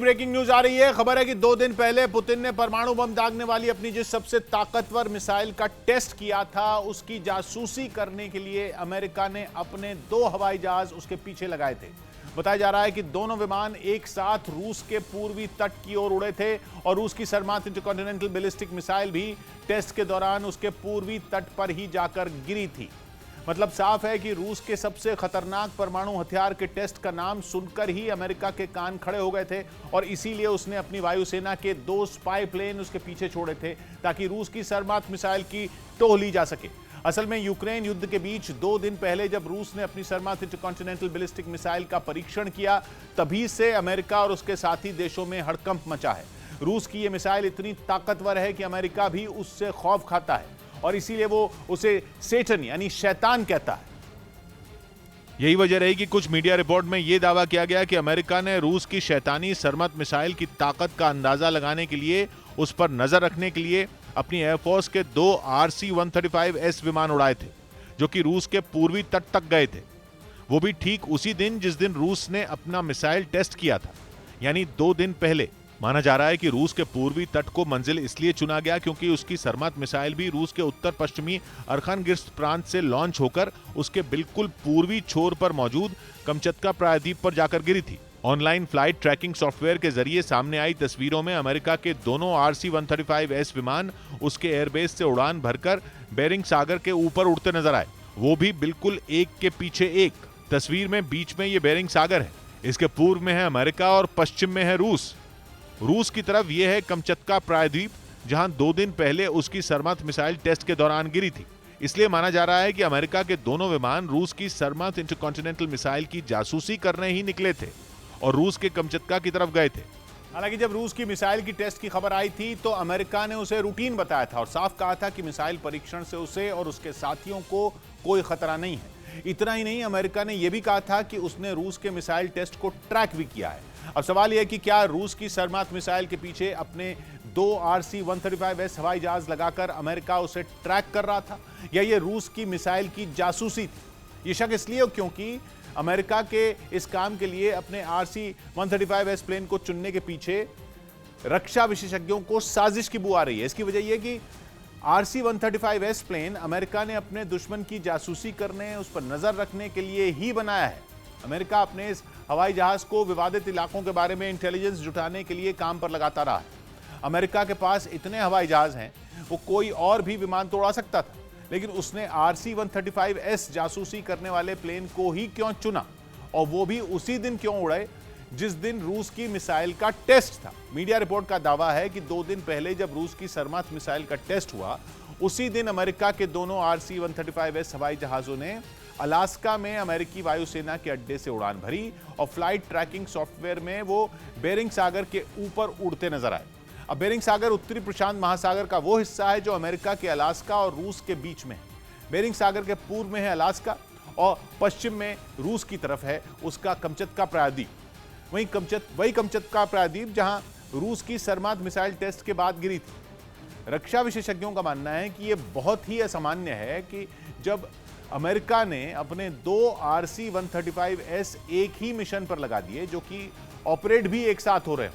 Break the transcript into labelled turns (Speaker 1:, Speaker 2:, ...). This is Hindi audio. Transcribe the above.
Speaker 1: ब्रेकिंग न्यूज आ रही है। खबर है कि 2 दिन पहले पुतिन ने परमाणु बम दागने वाली अपनी जिस सबसे ताकतवर मिसाइल का टेस्ट किया था, उसकी जासूसी करने के लिए अमेरिका ने अपने 2 हवाई जहाज उसके पीछे लगाए थे। बताया जा रहा है कि दोनों विमान एक साथ रूस के पूर्वी तट की ओर उड़े थे और रूस की सरमात इंटरकॉन्टिनेंटल बैलिस्टिक मिसाइल भी टेस्ट के दौरान उसके पूर्वी तट पर ही जाकर गिरी थी। मतलब साफ है कि रूस के सबसे खतरनाक परमाणु हथियार के टेस्ट का नाम सुनकर ही अमेरिका के कान खड़े हो गए थे और इसीलिए उसने अपनी वायुसेना के 2 स्पाई प्लेन उसके पीछे छोड़े थे ताकि रूस की सरमात मिसाइल की टोह ली जा सके। असल में यूक्रेन युद्ध के बीच 2 दिन पहले जब रूस ने अपनी सरमात इंटरकॉन्टिनेंटल बैलिस्टिक मिसाइल का परीक्षण किया, तभी से अमेरिका और उसके साथी देशों में हड़कंप मचा है। रूस की यह मिसाइल इतनी ताकतवर है कि अमेरिका भी उससे खौफ खाता है और इसीलिए वो उसे सेटन यानी शैतान कहता है। यही वजह रही कि कुछ मीडिया रिपोर्ट में यह दावा किया गया कि अमेरिका ने रूस की शैतानी सरमत मिसाइल की ताकत का अंदाजा लगाने के लिए, उस पर नजर रखने के लिए अपनी एयरफोर्स के 2 RC-135S विमान उड़ाए थे, जो कि रूस के पूर्वी तट तक गए थे। वो भी ठीक उसी दिन जिस दिन रूस ने अपना मिसाइल टेस्ट किया था, यानी 2 दिन पहले। माना जा रहा है कि रूस के पूर्वी तट को मंजिल इसलिए चुना गया क्योंकि उसकी सरमत मिसाइल भी रूस के उत्तर पश्चिमी अरखानगिर्स्क प्रांत से लॉन्च होकर उसके बिल्कुल पूर्वी छोर पर मौजूद कमचत्का प्रायद्वीप पर जाकर गिरी थी। ऑनलाइन फ्लाइट ट्रैकिंग सॉफ्टवेयर के जरिए सामने आई तस्वीरों में अमेरिका के दोनों RC-135S विमान उसके एयरबेस से उड़ान भरकर बेरिंग सागर के ऊपर उड़ते नजर आए, वो भी बिल्कुल एक के पीछे एक। तस्वीर में बीच में ये बेरिंग सागर है, इसके पूर्व में है अमेरिका और पश्चिम में है रूस। रूस की तरफ यह है कमचत्का प्रायद्वीप, जहां 2 दिन पहले उसकी सरमत मिसाइल टेस्ट के दौरान गिरी थी। इसलिए माना जा रहा है कि अमेरिका के दोनों विमान रूस की सरमत इंटरकॉन्टिनेंटल मिसाइल की जासूसी करने ही निकले थे और रूस के कमचत्का की तरफ गए थे। हालांकि जब रूस की मिसाइल की टेस्ट की खबर आई थी तो अमेरिका ने उसे रूटीन बताया था और साफ कहा था कि मिसाइल परीक्षण से उसे और उसके साथियों को कोई खतरा नहीं है। इतना ही नहीं, अमेरिका ने यह भी कहा था कि उसने रूस के मिसाइल टेस्ट को ट्रैक भी किया है। अब सवाल यह है कि क्या रूस की सरमात मिसाइल के पीछे अपने 2 RC-135S हवाई जहाज लगाकर अमेरिका उसे ट्रैक कर रहा था या ये रूस की मिसाइल की जासूसी थी? ये शक इसलिए क्योंकि अमेरिका के इस काम के लिए अपने RC-135S प्लेन को चुनने के पीछे रक्षा विशेषज्ञों को साजिश की बू आ रही है। इसकी वजह यह कि RC-135S प्लेन अमेरिका ने अपने दुश्मन की जासूसी करने, उस पर नजर रखने के लिए ही बनाया है। अमेरिका अपने इस हवाई जहाज को विवादित इलाकों के बारे में इंटेलिजेंस जुटाने के लिए काम पर लगाता रहा है। अमेरिका के पास इतने हवाई जहाज हैं, वो कोई और भी विमान तो उड़ा सकता था, लेकिन उसने RC-135S जासूसी करने वाले प्लेन को ही क्यों चुना, और वो भी उसी दिन क्यों उड़े जिस दिन रूस की मिसाइल का टेस्ट था? मीडिया रिपोर्ट का दावा है कि 2 दिन पहले जब रूस की सरमत मिसाइल का टेस्ट हुआ, उसी दिन अमेरिका के दोनों RC-135S हवाई जहाजों ने अलास्का में अमेरिकी वायुसेना के अड्डे से उड़ान भरी और फ्लाइट ट्रैकिंग सॉफ्टवेयर में वो बेरिंग सागर के ऊपर उड़ते नजर आए। अब बेरिंग सागर उत्तरी प्रशांत महासागर का वो हिस्सा है जो अमेरिका के अलास्का और रूस के बीच में है। बेरिंग सागर के पूर्व में है अलास्का और पश्चिम में रूस की तरफ है उसका कमचत्का प्रायद्वीप। वही कमचत्का प्रायद्वीप जहां रूस की सरमात मिसाइल टेस्ट के बाद गिरी थी। रक्षा विशेषज्ञों का मानना है कि यह बहुत ही असामान्य है कि जब अमेरिका ने अपने 2 RC-135S एक ही मिशन पर लगा दिए, जो कि ऑपरेट भी एक साथ हो रहे हैं,